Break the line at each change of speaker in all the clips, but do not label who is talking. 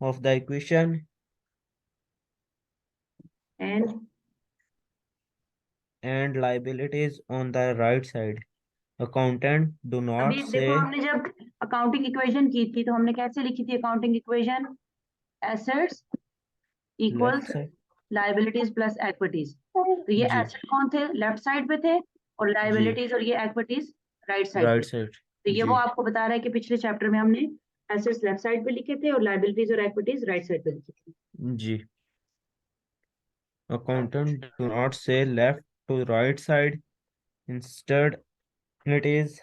of the equation
and
liabilities on the right side. Accountant do not
अभी देखो,
say
हमने जब accounting equation की थी तो हमने कैसे लिखी थी accounting equation? Assets
left
equals
side.
Liabilities plus equities. तो ये
जी
एसेट कौन थे? लेफ्ट साइड पे थे, और
जी
लाइबिलिटीज और ये एक्विटीज राइट साइड पे
राइट
थे।
साइड।
तो ये वो
जी
आपको बता रहा है कि पिछले चैप्टर में हमने एसेट्स लेफ्ट साइड पे लिखे थे और लाइबिलिटीज और एक्विटीज राइट साइड पे लिखी थी।
जी। Accountant do not say left to right side. Instead, it is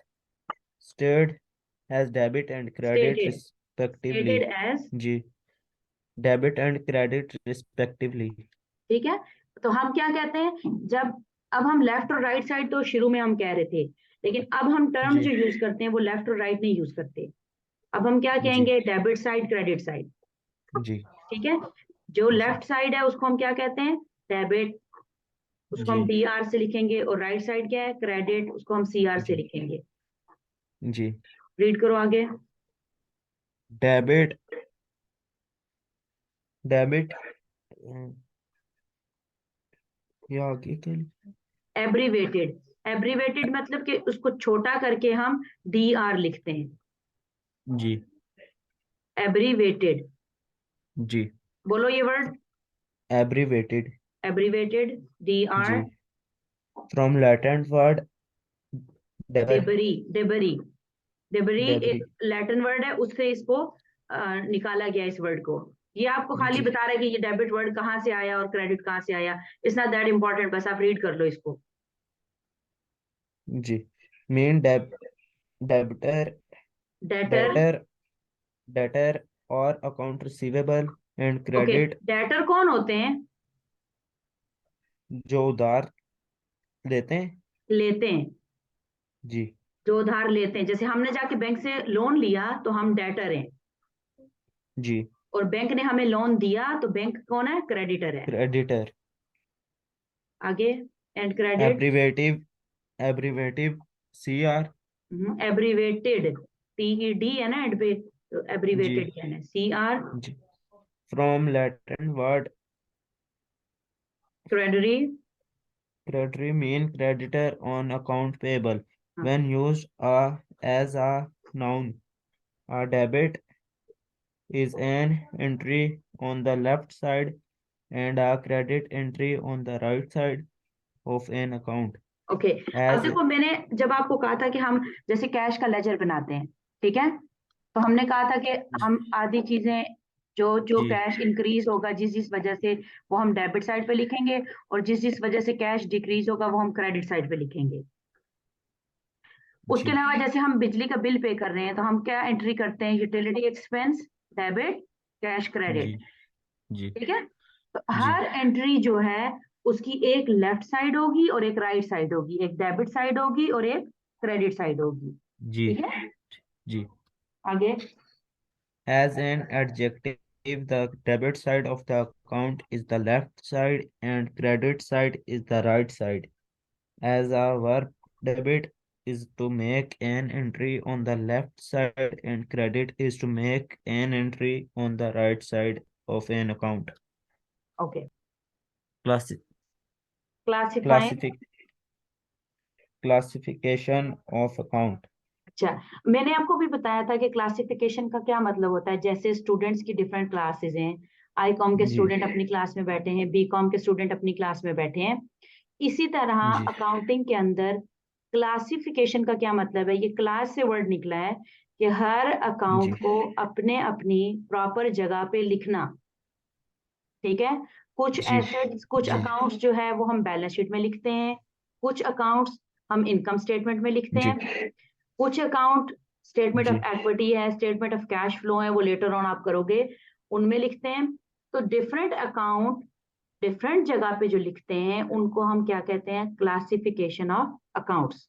stated as debit and credit
stated stated
respectively.
As.
जी, debit and credit respectively.
ठीक है, तो हम क्या कहते हैं जब, अब हम लेफ्ट और राइट साइड तो शुरू में हम कह रहे थे, लेकिन अब हम टर्म
जी
जो यूज करते हैं वो लेफ्ट और राइट नहीं यूज करते। अब हम क्या
जी
कहेंगे? Debit side, credit side.
जी
ठीक है, जो
जी
लेफ्ट साइड है उसको हम क्या कहते हैं? डेबिट, उसको
जी
हम डी आर से लिखेंगे, और राइट साइड क्या है? क्रेडिट, उसको हम सी आर से
जी
लिखेंगे।
जी।
रीड करो आगे।
डेबिट डेबिट ये आगे क्या
एब्रीवेटेड, एब्रीवेटेड मतलब कि उसको छोटा करके हम डी आर लिखते हैं।
जी
एब्रीवेटेड,
जी।
बोलो ये word.
Abbreviated.
Abbreviated, D R.
जी। From Latin word debere
debere, debere, debere
debere.
एक लैटिन वर्ड है, उससे इसको निकाला गया इस वर्ड को। ये आपको खाली
जी
बता रहा है कि ये डेबिट वर्ड कहाँ से आया और क्रेडिट कहाँ से आया। इट्स नॉट दैट इंपॉर्टेंट, बस आप रीड कर लो इसको।
जी। Mean debitor
debtor,
debtor debtor और account receivable and
okay,
credit
debtor कौन होते हैं?
जो उधार देते हैं।
लेते हैं,
जी
जो उधार लेते हैं। जैसे हमने जाके बैंक से लोन लिया तो हम डेटर हैं,
जी।
और बैंक ने हमें लोन दिया तो बैंक कौन है? क्रेडिटर है।
क्रेडिटर।
आगे, and credit.
Abbreviative abbreviative C R.
Abbreviated, T E D है ना एंड पे, तो
जी
एब्रीवेटेड क्या है? C R.
जी। From Latin word
creditory.
creditory mean creditor on account payable.
हाँ,
When used as a noun, a debit is an entry on the left side and a credit entry on the right side of an account.
Okay. अब
As
देखो, मैंने जब आपको कहा था कि हम जैसे कैश का लेजर बनाते हैं, ठीक है, तो हमने कहा था कि हम आधी चीजें, जो जो
जी
कैश इंक्रीज होगा जिस जिस वजह से, वो हम डेबिट साइड पे लिखेंगे, और जिस जिस वजह से कैश डिक्रीज होगा वो हम क्रेडिट साइड पे लिखेंगे। उसके
जी
अलावा जैसे हम बिजली का बिल पे कर रहे हैं तो हम क्या एंट्री करते हैं? यूटिलिटी एक्सपेंस, डेबिट, कैश,
जी
क्रेडिट।
जी
ठीक है, तो
जी
हर एंट्री जो है उसकी एक लेफ्ट साइड होगी और एक राइट साइड होगी, एक डेबिट साइड होगी और एक क्रेडिट साइड होगी।
जी
ठीक है,
जी।
आगे।
As an adjective, the debit side of the account is the left side and credit side is the right side. As a verb, debit is to make an entry on the left side and credit is to make an entry on the right side of an account.
Okay,
Classi-
classifying.
classific Classification of account.
अच्छा, मैंने आपको भी बताया था कि classification का क्या मतलब होता है। जैसे स्टूडेंट्स की डिफरेंट क्लासेस हैं, आई कॉम के
जी
स्टूडेंट अपनी क्लास में बैठे हैं, बी कॉम के स्टूडेंट अपनी क्लास में बैठे हैं। इसी तरह
जी
अकाउंटिंग के अंदर क्लासिफिकेशन का क्या मतलब है? ये क्लास से वर्ड निकला है कि हर
जी
अकाउंट को अपने अपनी प्रॉपर जगह पे लिखना। ठीक है, कुछ
जी
एसेट्स, कुछ
जी
अकाउंट्स जो है वो हम बैलेंस शीट में लिखते हैं, कुछ अकाउंट्स हम इनकम स्टेटमेंट में लिखते
जी
हैं, कुछ अकाउंट स्टेटमेंट ऑफ
जी
इक्विटी है, स्टेटमेंट ऑफ कैश फ्लो है, वो लेटर ऑन आप करोगे, उनमें लिखते हैं। तो डिफरेंट अकाउंट डिफरेंट जगह पे जो लिखते हैं उनको हम क्या कहते हैं? Classification of accounts.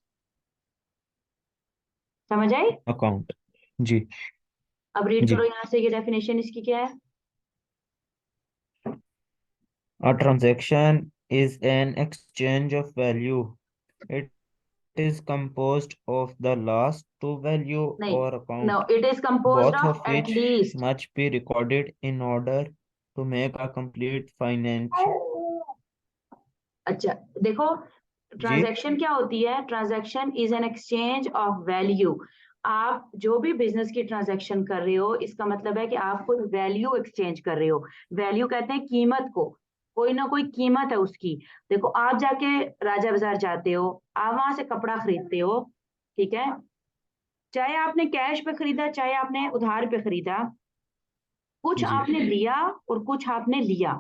समझ आई?
account. जी
अब रीड करो
जी।
यहाँ से, ये डेफिनेशन इसकी क्या है?
A transaction is an exchange of value. It is composed of the last two value
नहीं,
or
no,
account,
it is composed
both
of
of
at
which
least.
must be recorded in order to make a complete financial.
अच्छा देखो,
जी
transaction क्या होती है? Transaction is an exchange of value. आप जो भी business की ट्रांजैक्शन कर रहे हो, इसका मतलब है कि आप कोई वैल्यू एक्सचेंज कर रहे हो। वैल्यू कहते हैं कीमत को, कोई ना कोई कीमत है उसकी। देखो, आप जाके राजा बाजार जाते हो, आप वहां से कपड़ा खरीदते हो, ठीक है? चाहे आपने कैश पे खरीदा, चाहे आपने उधार पे खरीदा, कुछ
जी
आपने दिया और कुछ आपने लिया,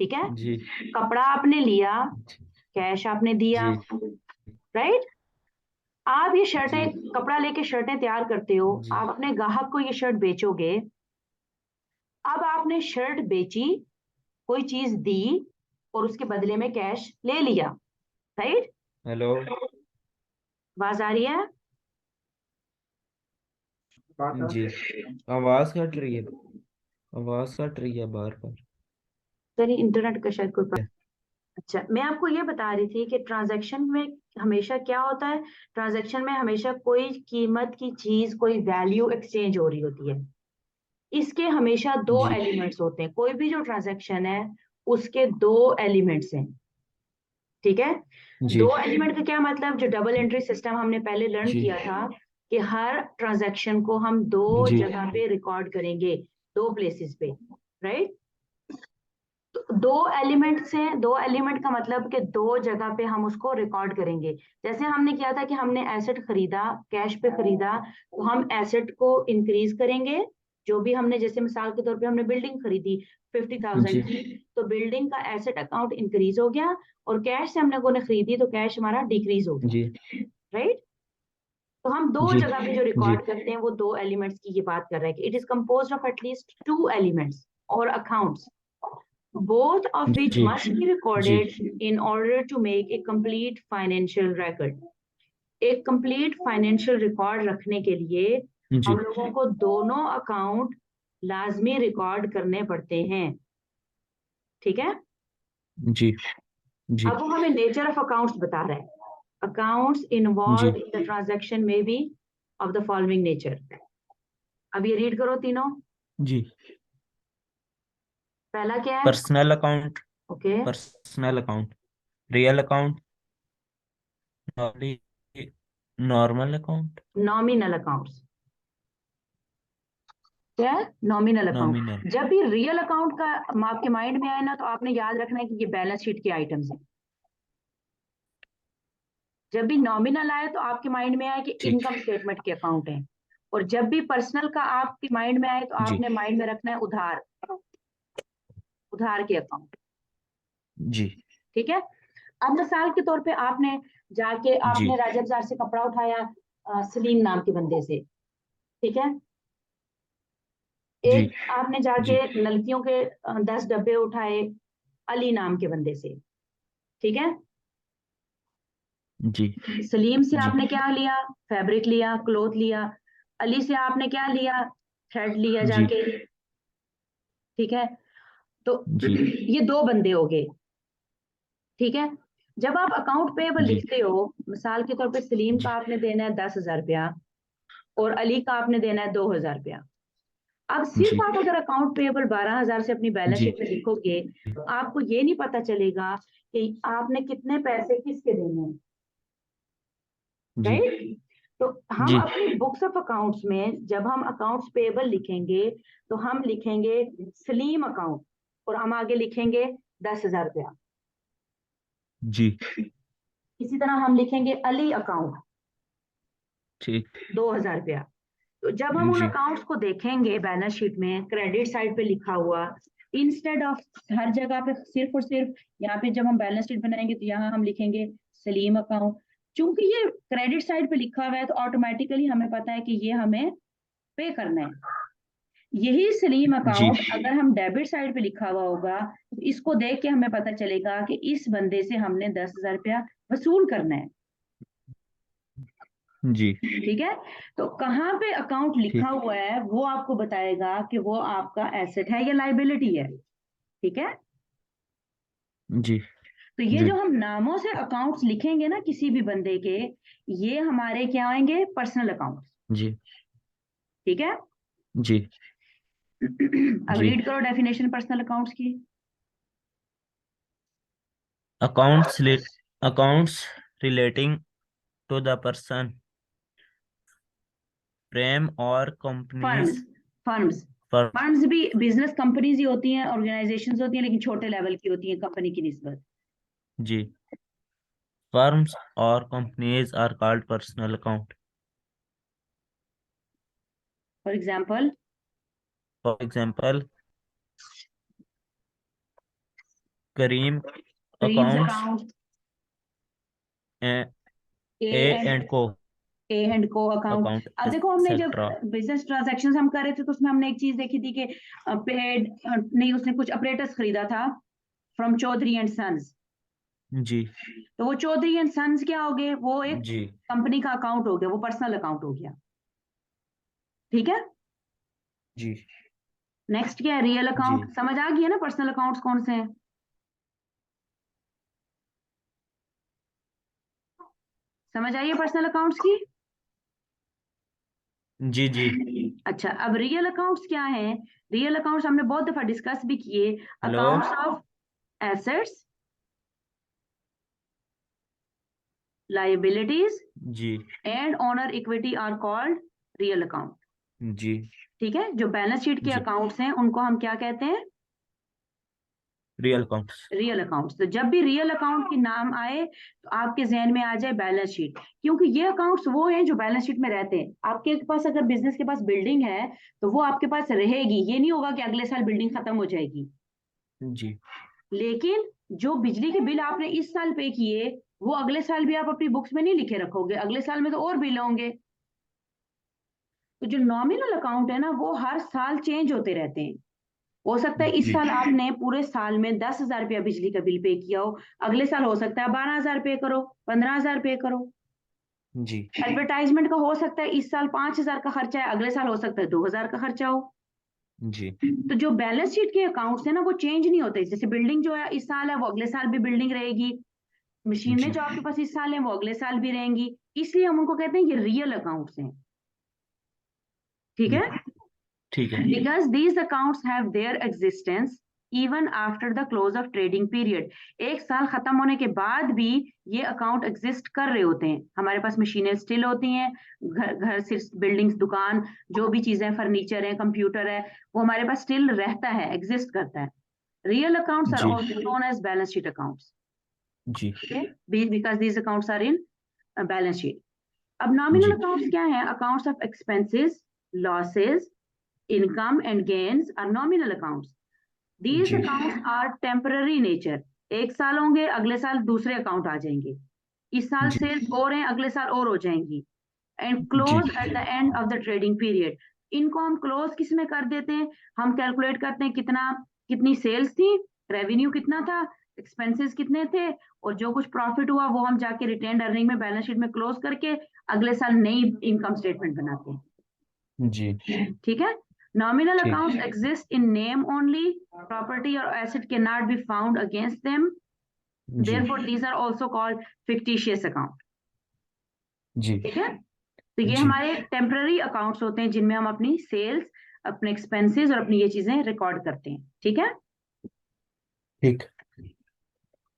ठीक है?
जी
कपड़ा आपने लिया, कैश आपने दिया,
जी
राइट? आप ये
जी
शर्टें, कपड़ा लेके शर्टें तैयार करते हो,
जी
आप अपने ग्राहक को ये शर्ट बेचोगे। अब आपने शर्ट बेची, कोई चीज दी और उसके बदले में कैश ले लिया, राइट?
हेलो
आवाज आ रही है?
जी आवाज कट रही है, आवाज कट रही है बार बार।
सर इंटरनेट का शायद कोई। अच्छा, मैं आपको ये बता रही थी कि ट्रांजैक्शन में हमेशा क्या होता है? ट्रांजैक्शन में हमेशा कोई कीमत की चीज, कोई वैल्यू एक्सचेंज हो रही होती है। इसके हमेशा दो
जी
एलिमेंट्स होते हैं, कोई भी जो ट्रांजैक्शन है उसके दो एलिमेंट्स हैं, ठीक है?
जी
दो एलिमेंट का क्या मतलब? जो डबल एंट्री सिस्टम हमने पहले लर्न
जी
किया था कि हर ट्रांजैक्शन को हम दो
जी
जगह पे रिकॉर्ड करेंगे, दो प्लेसेस पे, राइट? तो दो एलिमेंट्स हैं, दो एलिमेंट का मतलब कि दो जगह पे हम उसको रिकॉर्ड करेंगे। जैसे हमने किया था कि हमने एसेट खरीदा, कैश पे खरीदा, तो हम एसेट को इंक्रीज करेंगे। जो भी हमने, जैसे मिसाल के तौर पे हमने बिल्डिंग खरीदी 50,000
जी
की, तो बिल्डिंग का एसेट अकाउंट इंक्रीज हो गया, और कैश से हमने ने खरीदी तो कैश हमारा डिक्रीज हो गया,
जी
राइट? तो हम दो
जी
जगह पे जो
जी
रिकॉर्ड करते हैं वो दो एलिमेंट्स की ये बात कर रहे हैं कि it is composed of at least two elements और अकाउंट्स, both of which
जी
must be
जी
recorded in order to make a complete financial record। एक complete financial record रखने के लिए हम
जी
लोगों को दोनों अकाउंट लाजमी रिकॉर्ड करने पड़ते हैं, ठीक है?
जी जी
अब वो हमें नेचर ऑफ अकाउंट्स बता रहा है। अकाउंट्स
जी
इन्वॉल्व इन द ट्रांजैक्शन में be of the following nature. अब ये रीड करो तीनों।
जी
पहला क्या है?
Personal account,
okay,
personal account, real account, normal account,
nominal accounts. क्या है? Nominal
nominal.
अकाउंट। जब भी रियल अकाउंट का आपके माइंड में आए ना, तो आपने याद रखना है कि ये बैलेंस शीट के आइटम्स हैं। जब भी नॉमिनल आए तो आपके माइंड में आए कि
ठीक
इनकम स्टेटमेंट के अकाउंट हैं। और जब भी पर्सनल का आपके माइंड में आए तो
जी
आपने माइंड में रखना है उधार, उधार के अकाउंट,
जी
ठीक है? अब मिसाल के तौर पे आपने जाके
जी
आपने राजा बाजार से कपड़ा उठाया, सलीम नाम के बंदे से, ठीक है?
जी
एक आपने
जी
जाके नलकियों के 10 डब्बे उठाए अली नाम के बंदे से, ठीक है?
जी
सलीम से
जी
आपने क्या लिया? फैब्रिक लिया, क्लोथ लिया। अली से आपने क्या लिया? थ्रेड लिया
जी
जाके, ठीक है? तो
जी
ये दो बंदे हो गए, ठीक है? जब आप अकाउंट पेएबल
जी
लिखते हो, मिसाल के तौर पे सलीम का
जी
आपने देना है 10,000 रुपया और अली का आपने देना है 2,000 रुपया। अब सिर्फ
जी
आप अगर अकाउंट पेएबल 12,000 से अपनी बैलेंस
जी
शीट में लिखोगे, तो आपको ये नहीं पता चलेगा कि आपने कितने पैसे किसके देने हैं,
जी
राइट? तो हम
जी
अपनी बुक्स ऑफ अकाउंट्स में जब हम अकाउंट्स पेएबल लिखेंगे, तो हम लिखेंगे सलीम अकाउंट और हम आगे लिखेंगे 10,000 रुपया।
जी
इसी तरह हम लिखेंगे अली अकाउंट
ठीक
2,000 रुपया। तो जब हम उन
जी
अकाउंट्स को देखेंगे बैलेंस शीट में क्रेडिट साइड पे लिखा हुआ, इंस्टेड ऑफ हर जगह पे सिर्फ और सिर्फ यहाँ पे जब हम बैलेंस शीट बनाएंगे तो यहाँ हम लिखेंगे सलीम अकाउंट। चूंकि ये क्रेडिट साइड पे लिखा हुआ है तो ऑटोमेटिकली हमें पता है कि ये हमें पे करना है। यही सलीम
जी
अकाउंट अगर हम डेबिट साइड पे लिखा हुआ होगा, तो इसको देख के हमें पता चलेगा कि इस बंदे से हमने 10,000 रुपया वसूल करना है,
जी
ठीक है? तो कहाँ पे अकाउंट लिखा
ठीक
हुआ है वो आपको बताएगा कि वो आपका एसेट है या लाइबिलिटी है, ठीक है?
जी
तो ये
जी
जो हम नामों से अकाउंट्स लिखेंगे ना किसी भी बंदे के, ये हमारे क्या आएंगे, पर्सनल अकाउंट्स।
जी
ठीक है।
जी
अब
जी।
रीड करो डेफिनेशन पर्सनल अकाउंट्स की।
Accounts accounts relating to the person, firms और companies.
Firms, firms,
firm.
Firms भी बिजनेस कंपनीज ही होती हैं, ऑर्गेनाइजेशंस होती हैं, लेकिन छोटे लेवल की होती हैं कंपनी की निस्बत।
जी। फर्म्स और companies are called personal account.
For example,
for example, Karim
Karim's
accounts,
account,
A
A and
and Co
A and Co account.
Account
अब देखो हमने जब
एक्सेट्रा।
बिजनेस ट्रांजैक्शंस हम कर रहे थे तो उसमें हमने एक चीज देखी थी कि पेड नहीं, उसने कुछ अपरेटस खरीदा था फ्रॉम चौधरी एंड सन्स।
जी
तो वो चौधरी एंड सन्स क्या हो गए, वो एक
जी
कंपनी का अकाउंट हो गया, वो पर्सनल अकाउंट हो गया। ठीक है।
जी
नेक्स्ट क्या है, रियल
जी
अकाउंट। समझ आ गया ना पर्सनल अकाउंट्स कौन से हैं। समझ आइए पर्सनल अकाउंट्स की।
जी जी।
अच्छा, अब रियल अकाउंट्स क्या है। रियल अकाउंट्स हमने बहुत दफा डिस्कस भी किए।
Hello.
Accounts of assets, liabilities
जी
and owner equity are called real account.
जी
ठीक है। जो बैलेंस शीट के
जी।
अकाउंट्स हैं उनको हम क्या कहते हैं,
रियल अकाउंट्स।
Real accounts. तो जब भी रियल अकाउंट की नाम आए तो आपके जहन में आ जाए बैलेंस शीट, क्योंकि ये अकाउंट्स वो हैं जो बैलेंस शीट में रहते हैं। आपके पास अगर बिजनेस के पास बिल्डिंग है तो वो आपके पास रहेगी, ये नहीं होगा कि अगले साल बिल्डिंग खत्म हो जाएगी।
जी
लेकिन जो बिजली के बिल आपने इस साल पे किए वो अगले साल भी आप अपनी बुक्स में नहीं लिखे रखोगे, अगले साल में तो और बिल होंगे। तो जो नॉमिनल अकाउंट है ना वो हर साल चेंज होते रहते हैं। हो सकता है इस
जी
साल आपने पूरे साल में 10,000 रुपया बिजली का बिल पे किया हो, अगले साल हो सकता है 12,000 पे करो, 15,000 पे करो।
जी
एडवर्टाइजमेंट का हो सकता है इस साल 5,000 का खर्चा है, अगले साल हो सकता है 2,000 का खर्चा हो।
जी
तो जो बैलेंस शीट के अकाउंट्स है ना वो चेंज नहीं होते। जैसे बिल्डिंग जो है इस साल है वो अगले साल भी बिल्डिंग रहेगी, मशीनें
जी।
जो आपके पास इस साल है वो अगले साल भी रहेंगी। इसलिए हम उनको कहते हैं ये रियल अकाउंट्स हैं। ठीक है।
ठीक है।
because these accounts have their existence even after the close of trading period। एक साल खत्म होने के बाद भी ये अकाउंट एग्जिस्ट कर रहे होते हैं। हमारे पास मशीनें स्टिल होती हैं, घर घर सिर्फ बिल्डिंग्स, दुकान, जो भी चीजें, फर्नीचर है, कंप्यूटर है, वो हमारे पास स्टिल रहता है, एग्जिस्ट करता है। रियल अकाउंट्स आर
जी
also known as balance sheet accounts.
जी
because these accounts are in balance sheet. अब नॉमिनल
जी
अकाउंट्स क्या है, accounts of expenses, losses, income and gains are nominal accounts. These
जी
accounts are temporary nature। एक साल होंगे अगले साल दूसरे अकाउंट आ जाएंगे, इस साल
जी
सेल्स और हैं अगले साल और हो जाएंगी। एंड
जी
close at the end of the trading period. इनको हम क्लोज किस में कर देते हैं, हम कैलकुलेट करते हैं कितना, कितनी सेल्स थी, रेवेन्यू कितना था, एक्सपेंसेस कितने थे, और जो कुछ प्रॉफिट हुआ वो हम जाके रिटेन अर्निंग में बैलेंस शीट में क्लोज करके अगले साल नई इनकम स्टेटमेंट बनाते
जी।
हैं। ठीक है। Nominal
ठीक।
accounts exist in name only. Property or asset cannot be found against them.
Ji
Therefore, these are also called fictitious account।
जी
ठीक है। तो ये
जी।
हमारे टेम्पररी अकाउंट्स होते हैं जिनमें हम अपनी सेल्स, अपने एक्सपेंसेस और अपनी ये चीजें रिकॉर्ड करते हैं। ठीक है।
ठीक।